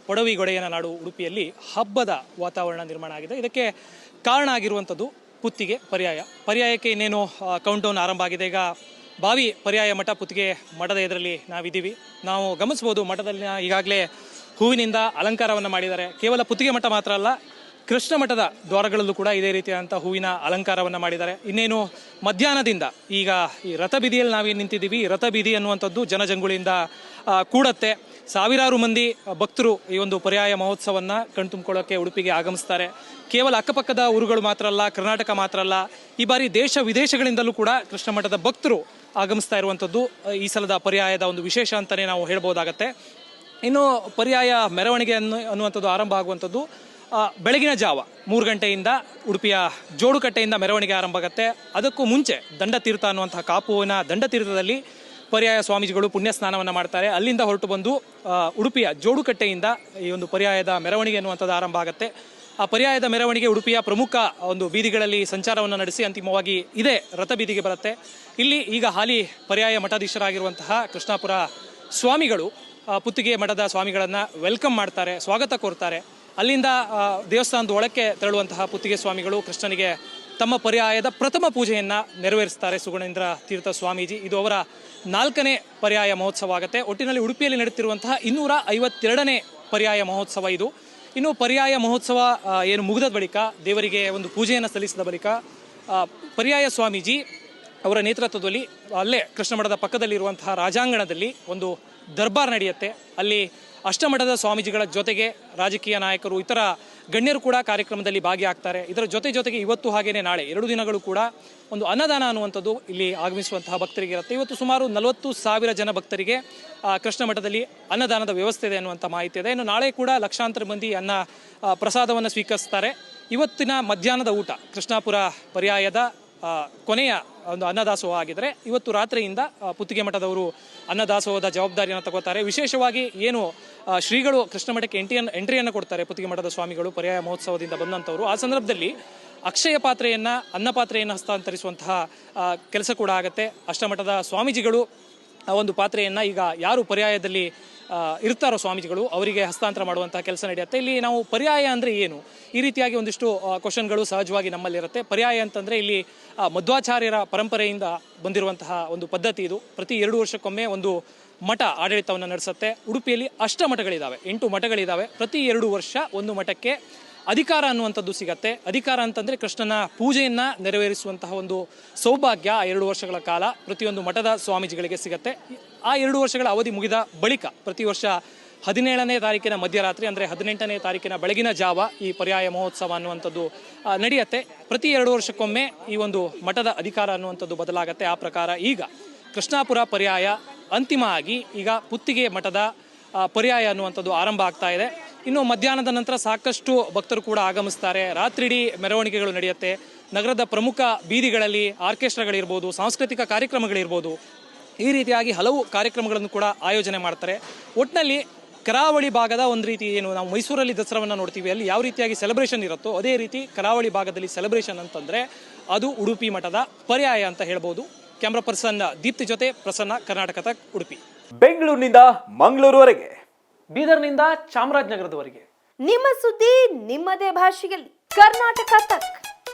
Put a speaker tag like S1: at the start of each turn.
S1: ಪೊಡವಿಗೊಡೆಯನ ನಾಡು ಉಡುಪಿಯಲ್ಲಿ ಹಬ್ಬದ ವಾತಾವರಣ ನಿರ್ಮಾಣ ಆಗಿದೆ. ಇದಕ್ಕೆ ಕಾರಣ ಆಗಿರುವಂಥದ್ದು ಪುತ್ತಿಗೆ ಪರ್ಯಾಯಕ್ಕೆ ಇನ್ನೇನು ಕೌಂಟೌನ್ ಆರಂಭ ಆಗಿದೆ. ಈಗ ಬಾವಿ ಪರ್ಯಾಯ ಮಠ ಪುತ್ತಿಗೆ ಮಠದ ಎದುರಲ್ಲಿ ನಾವಿದ್ದೀವಿ. ನಾವು ಗಮನಿಸ್ಬೋದು ಮಠದಲ್ಲಿ ಈಗಾಗಲೇ ಹೂವಿನಿಂದ ಅಲಂಕಾರವನ್ನು ಮಾಡಿದ್ದಾರೆ. ಕೇವಲ ಪುತ್ತಿಗೆ ಮಠ ಮಾತ್ರ ಅಲ್ಲ, ಕೃಷ್ಣ ಮಠದ ದ್ವಾರಗಳಲ್ಲೂ ಕೂಡ ಇದೇ ರೀತಿಯಾದಂಥ ಹೂವಿನ ಅಲಂಕಾರವನ್ನು ಮಾಡಿದ್ದಾರೆ. ಇನ್ನೇನು ಮಧ್ಯಾಹ್ನದಿಂದ ಈಗ ಈ ರಥಬೀದಿಯಲ್ಲಿ ನಾವೇನು ನಿಂತಿದ್ದೀವಿ, ರಥಬೀದಿ ಅನ್ನುವಂಥದ್ದು ಜನಜಂಗುಳಿಯಿಂದ ಕೂಡತ್ತೆ. ಸಾವಿರಾರು ಮಂದಿ ಭಕ್ತರು ಈ ಒಂದು ಪರ್ಯಾಯ ಮಹೋತ್ಸವವನ್ನು ಕಣ್ತುಂಬಿಕೊಳ್ಳೋಕ್ಕೆ ಉಡುಪಿಗೆ ಆಗಮಿಸ್ತಾರೆ. ಕೇವಲ ಅಕ್ಕಪಕ್ಕದ ಊರುಗಳು ಮಾತ್ರ ಅಲ್ಲ, ಕರ್ನಾಟಕ ಮಾತ್ರ ಅಲ್ಲ, ಈ ಬಾರಿ ದೇಶ ವಿದೇಶಗಳಿಂದಲೂ ಕೂಡ ಕೃಷ್ಣ ಮಠದ ಭಕ್ತರು ಆಗಮಿಸ್ತಾ ಇರುವಂಥದ್ದು ಈ ಸಲದ ಪರ್ಯಾಯದ ಒಂದು ವಿಶೇಷ ಅಂತಲೇ ನಾವು ಹೇಳ್ಬೋದಾಗತ್ತೆ. ಇನ್ನು ಪರ್ಯಾಯ ಮೆರವಣಿಗೆ ಅನ್ನುವಂಥದ್ದು ಆರಂಭ ಆಗುವಂಥದ್ದು ಬೆಳಗಿನ ಜಾವ 3 ಗಂಟೆಯಿಂದ ಉಡುಪಿಯ ಜೋಡುಕಟ್ಟೆಯಿಂದ ಮೆರವಣಿಗೆ ಆರಂಭ ಆಗುತ್ತೆ. ಅದಕ್ಕೂ ಮುಂಚೆ ದಂಡತೀರ್ಥ ಅನ್ನುವಂತಹ ಕಾಪುವಿನ ದಂಡತೀರ್ಥದಲ್ಲಿ ಪರ್ಯಾಯ ಸ್ವಾಮೀಜಿಗಳು ಪುಣ್ಯ ಸ್ನಾನವನ್ನು ಮಾಡ್ತಾರೆ. ಅಲ್ಲಿಂದ ಹೊರಟು ಬಂದು ಉಡುಪಿಯ ಜೋಡುಕಟ್ಟೆಯಿಂದ ಈ ಒಂದು ಪರ್ಯಾಯದ ಮೆರವಣಿಗೆ ಅನ್ನುವಂಥದ್ದು ಆರಂಭ ಆಗುತ್ತೆ. ಆ ಪರ್ಯಾಯದ ಮೆರವಣಿಗೆ ಉಡುಪಿಯ ಪ್ರಮುಖ ಒಂದು ಬೀದಿಗಳಲ್ಲಿ ಸಂಚಾರವನ್ನು ನಡೆಸಿ ಅಂತಿಮವಾಗಿ ಇದೇ ರಥಬೀದಿಗೆ ಬರುತ್ತೆ. ಇಲ್ಲಿ ಈಗ ಹಾಲಿ ಪರ್ಯಾಯ ಮಠಾಧೀಶರಾಗಿರುವಂತಹ ಕೃಷ್ಣಾಪುರ ಸ್ವಾಮಿಗಳು ಪುತ್ತಿಗೆ ಮಠದ ಸ್ವಾಮಿಗಳನ್ನು ವೆಲ್ಕಮ್ ಮಾಡ್ತಾರೆ, ಸ್ವಾಗತ ಕೋರ್ತಾರೆ. ಅಲ್ಲಿಂದ ದೇವಸ್ಥಾನದ ಒಳಕ್ಕೆ ತೆರಳುವಂತಹ ಪುತ್ತಿಗೆ ಸ್ವಾಮಿಗಳು ಕೃಷ್ಣನಿಗೆ ತಮ್ಮ ಪರ್ಯಾಯದ ಪ್ರಥಮ ಪೂಜೆಯನ್ನು ನೆರವೇರಿಸ್ತಾರೆ. ಸುಗುಣೇಂದ್ರ ತೀರ್ಥ ಸ್ವಾಮೀಜಿ. ಇದು ಅವರ 4ನೇ ಪರ್ಯಾಯ ಮಹೋತ್ಸವ ಆಗುತ್ತೆ. ಒಟ್ಟಿನಲ್ಲಿ ಉಡುಪಿಯಲ್ಲಿ ನಡೆಯುತ್ತಿರುವಂತಹ 252ನೇ ಪರ್ಯಾಯ ಮಹೋತ್ಸವ ಇದು. ಇನ್ನು ಪರ್ಯಾಯ ಮಹೋತ್ಸವ ಏನು ಮುಗಿದ ಬಳಿಕ ದೇವರಿಗೆ ಒಂದು ಪೂಜೆಯನ್ನು ಸಲ್ಲಿಸಿದ ಬಳಿಕ ಪರ್ಯಾಯ ಸ್ವಾಮೀಜಿ ಅವರ ನೇತೃತ್ವದಲ್ಲಿ ಅಲ್ಲೇ ಕೃಷ್ಣ ಮಠದ ಪಕ್ಕದಲ್ಲಿರುವಂತಹ ರಾಜಾಂಗಣದಲ್ಲಿ ಒಂದು ದರ್ಬಾರ್ ನಡೆಯುತ್ತೆ. ಅಲ್ಲಿ ಅಷ್ಟಮಠದ ಸ್ವಾಮೀಜಿಗಳ ಜೊತೆಗೆ ರಾಜಕೀಯ ನಾಯಕರು, ಇತರ ಗಣ್ಯರು ಕೂಡ ಕಾರ್ಯಕ್ರಮದಲ್ಲಿ ಭಾಗಿಯಾಗ್ತಾರೆ. ಇದರ ಜೊತೆಗೆ ಇವತ್ತು ಹಾಗೇನೆ ನಾಳೆ 2 ದಿನಗಳು ಕೂಡ ಒಂದು ಅನ್ನದಾನ ಅನ್ನುವಂಥದ್ದು ಇಲ್ಲಿ ಆಗಮಿಸುವಂತಹ ಭಕ್ತರಿಗೆ ಇರುತ್ತೆ. ಇವತ್ತು ಸುಮಾರು 40,000 ಜನ ಭಕ್ತರಿಗೆ ಕೃಷ್ಣ ಮಠದಲ್ಲಿ ಅನ್ನದಾನದ ವ್ಯವಸ್ಥೆ ಇದೆ ಅನ್ನುವಂಥ ಮಾಹಿತಿ ಇದೆ. ಇನ್ನು ನಾಳೆ ಕೂಡ ಲಕ್ಷಾಂತರ ಮಂದಿ ಅನ್ನ ಪ್ರಸಾದವನ್ನು ಸ್ವೀಕರಿಸ್ತಾರೆ. ಇವತ್ತಿನ ಮಧ್ಯಾಹ್ನದ ಊಟ ಕೃಷ್ಣಾಪುರ ಪರ್ಯಾಯದ ಕೊನೆಯ ಒಂದು ಅನ್ನದಾಸೋಹ ಆಗಿದ್ರೆ ಇವತ್ತು ರಾತ್ರಿಯಿಂದ ಪುತ್ತಿಗೆ ಮಠದವರು ಅನ್ನದಾಸೋಹದ ಜವಾಬ್ದಾರಿಯನ್ನು ತಗೋತಾರೆ. ವಿಶೇಷವಾಗಿ ಏನು ಶ್ರೀಗಳು ಕೃಷ್ಣ ಮಠಕ್ಕೆ ಎಂಟ್ರಿಯನ್ನು ಕೊಡ್ತಾರೆ ಪುತ್ತಿಗೆ ಮಠದ ಸ್ವಾಮಿಗಳು ಪರ್ಯಾಯ ಮಹೋತ್ಸವದಿಂದ ಬಂದಂಥವರು, ಆ ಸಂದರ್ಭದಲ್ಲಿ ಅಕ್ಷಯ ಪಾತ್ರೆಯನ್ನು ಅನ್ನಪಾತ್ರೆಯನ್ನು ಹಸ್ತಾಂತರಿಸುವಂತಹ ಕೆಲಸ ಕೂಡ ಆಗುತ್ತೆ. ಅಷ್ಟಮಠದ ಸ್ವಾಮೀಜಿಗಳು ಆ ಒಂದು ಪಾತ್ರೆಯನ್ನು ಈಗ ಯಾರು ಪರ್ಯಾಯದಲ್ಲಿ ಇರ್ತಾರೋ ಸ್ವಾಮೀಜಿಗಳು ಅವರಿಗೆ ಹಸ್ತಾಂತರ ಮಾಡುವಂತಹ ಕೆಲಸ ನಡೆಯುತ್ತೆ. ಇಲ್ಲಿ ನಾವು ಪರ್ಯಾಯ ಅಂದರೆ ಏನು, ಈ ರೀತಿಯಾಗಿ ಒಂದಿಷ್ಟು ಕ್ವಶನ್ಗಳು ಸಹಜವಾಗಿ ನಮ್ಮಲ್ಲಿರುತ್ತೆ. ಪರ್ಯಾಯ ಅಂತಂದರೆ ಇಲ್ಲಿ ಮಧ್ವಾಚಾರ್ಯರ ಪರಂಪರೆಯಿಂದ ಬಂದಿರುವಂತಹ ಒಂದು ಪದ್ಧತಿ ಇದು. ಪ್ರತಿ 2 ವರ್ಷಕ್ಕೊಮ್ಮೆ ಒಂದು ಮಠ ಆಡಳಿತವನ್ನು ನಡೆಸುತ್ತೆ. ಉಡುಪಿಯಲ್ಲಿ 8 ಮಠಗಳಿದ್ದಾವೆ, 8 ಮಠಗಳಿದ್ದಾವೆ. ಪ್ರತಿ 2 ವರ್ಷ ಒಂದು ಮಠಕ್ಕೆ ಅಧಿಕಾರ ಅನ್ನುವಂಥದ್ದು ಸಿಗತ್ತೆ. ಅಧಿಕಾರ ಅಂತಂದರೆ ಕೃಷ್ಣನ ಪೂಜೆಯನ್ನು ನೆರವೇರಿಸುವಂತಹ ಒಂದು ಸೌಭಾಗ್ಯ ಆ 2 ವರ್ಷಗಳ ಕಾಲ ಪ್ರತಿಯೊಂದು ಮಠದ ಸ್ವಾಮೀಜಿಗಳಿಗೆ ಸಿಗತ್ತೆ. ಆ 2 ವರ್ಷಗಳ ಅವಧಿ ಮುಗಿದ ಬಳಿಕ ಪ್ರತಿ ವರ್ಷ 17ನೇ ತಾರೀಕಿನ ಮಧ್ಯರಾತ್ರಿ ಅಂದರೆ 18ನೇ ತಾರೀಕಿನ ಬೆಳಗಿನ ಜಾವ ಈ ಪರ್ಯಾಯ ಮಹೋತ್ಸವ ಅನ್ನುವಂಥದ್ದು ನಡೆಯುತ್ತೆ. ಪ್ರತಿ 2 ವರ್ಷಕ್ಕೊಮ್ಮೆ ಈ ಒಂದು ಮಠದ ಅಧಿಕಾರ ಅನ್ನುವಂಥದ್ದು ಬದಲಾಗತ್ತೆ. ಆ ಪ್ರಕಾರ ಈಗ ಕೃಷ್ಣಾಪುರ ಪರ್ಯಾಯ ಅಂತಿಮ ಆಗಿ ಈಗ ಪುತ್ತಿಗೆ ಮಠದ ಪರ್ಯಾಯ ಅನ್ನುವಂಥದ್ದು ಆರಂಭ ಆಗ್ತಾ ಇದೆ. ಇನ್ನು ಮಧ್ಯಾಹ್ನದ ನಂತರ ಸಾಕಷ್ಟು ಭಕ್ತರು ಕೂಡ ಆಗಮಿಸ್ತಾರೆ. ರಾತ್ರಿಡೀ ಮೆರವಣಿಗೆಗಳು ನಡೆಯುತ್ತೆ. ನಗರದ ಪ್ರಮುಖ ಬೀದಿಗಳಲ್ಲಿ ಆರ್ಕೆಸ್ಟ್ರಾಗಳಿರ್ಬೋದು, ಸಾಂಸ್ಕೃತಿಕ ಕಾರ್ಯಕ್ರಮಗಳಿರ್ಬೋದು, ಈ ರೀತಿಯಾಗಿ ಹಲವು ಕಾರ್ಯಕ್ರಮಗಳನ್ನು ಕೂಡ ಆಯೋಜನೆ ಮಾಡ್ತಾರೆ. ಒಟ್ಟಿನಲ್ಲಿ ಕರಾವಳಿ ಭಾಗದ ಒಂದು ರೀತಿ ಏನು ನಾವು ಮೈಸೂರಲ್ಲಿ ದಸರಾವನ್ನು ನೋಡ್ತೀವಿ, ಅಲ್ಲಿ ಯಾವ ರೀತಿಯಾಗಿ ಸೆಲೆಬ್ರೇಷನ್ ಇರುತ್ತೋ ಅದೇ ರೀತಿ ಕರಾವಳಿ ಭಾಗದಲ್ಲಿ ಸೆಲೆಬ್ರೇಷನ್ ಅಂತಂದರೆ ಅದು ಉಡುಪಿ ಮಠದ ಪರ್ಯಾಯ ಅಂತ ಹೇಳ್ಬೋದು. ಕ್ಯಾಮ್ರಾ ಪರ್ಸನ್ ದೀಪ್ತಿ ಜೊತೆ ಪ್ರಸನ್ನ, ಕರ್ನಾಟಕ ತಕ್, ಉಡುಪಿ.
S2: ಬೆಂಗಳೂರಿನಿಂದ ಮಂಗಳೂರುವರೆಗೆ,
S1: ಬೀದರ್ನಿಂದ ಚಾಮರಾಜನಗರದವರೆಗೆ
S3: ನಿಮ್ಮ ಸುದ್ದಿ ನಿಮ್ಮದೇ ಭಾಷೆಯಲ್ಲಿ ಕರ್ನಾಟಕ ತಕ್.